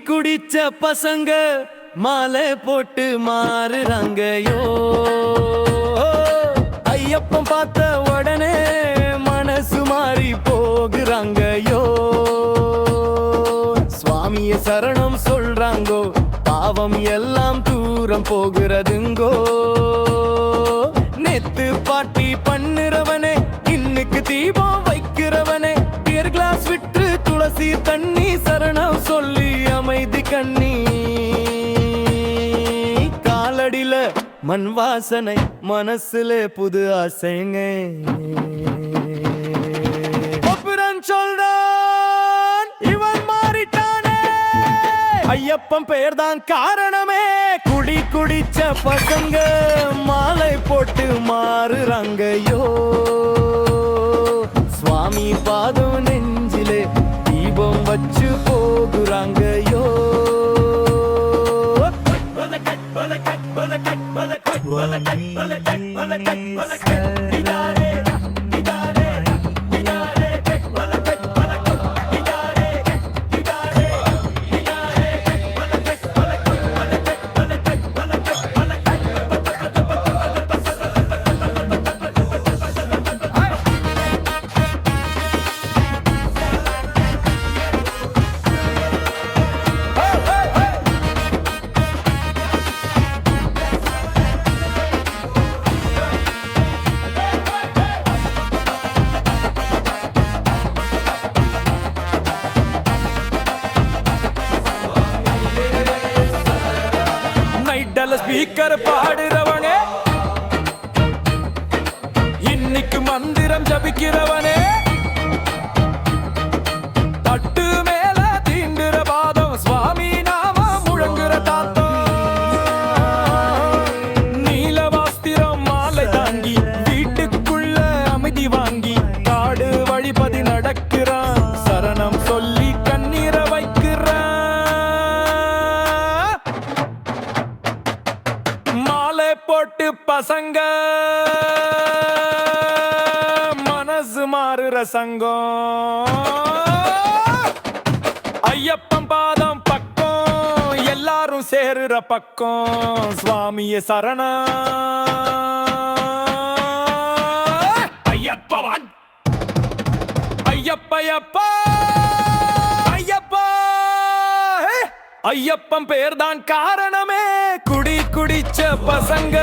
குடிச்ச பசங்க மாலை போட்டு மாறுறாங்கயோ. ஐயப்பன் பார்த்த உடனே மனசு மாறி போகுறாங்கயோ. சுவாமிய சரணம் சொல்றாங்கோ, பாவம் எல்லாம் தூரம் போகிறதுங்கோ. நேத்து பாட்டி பண்ணுறவனே, இன்னைக்கு தீபம் வைக்கிறவனே, டியர் கிளாஸ் விட்டு துளசி தண்ணி சரணம் சொல்லி அமைதி கண்ணி. காலடில மண் வாசனை, மனசுல புது ஆசைங்க. சொல்றான் இவன் மாறிட்டானே, ஐயப்பன் பெயர்தான் காரணமே. குடிச்ச பசங்க மாலை போட்டு மாறுறாங்கயோ. சுவாமி பாதம் நெஞ்சிலே தீபம் வச்சு போகுறாங்கயோ. ஸ்பீக்கர் பாடுறவனே, இன்னைக்கு மந்திரம் ஜபிக்கிறவனே, தட்டு மேல தீண்டுற பாதம் சுவாமி நாம முழங்குற தாத்தம். நீல வாஸ்திரம் மாலை தாங்கி வீட்டுக்குள்ள அமைதி வாங்கி காடு வழிபதி நடக்கிறான். சரணம் சொல்லி கண்ணீரை வைக்கிறான். போட்டு பசங்க மனசு மாறுற சங்கம். ஐயப்பன் பாதம் பக்கம் எல்லாரும் சேருற பக்கம். சுவாமிய சரண ஐயப்பன் ஐயப்பா ஐயப்பா. ஐயப்பன் பேர்தான் காரணமே. குடிச்ச பசங்க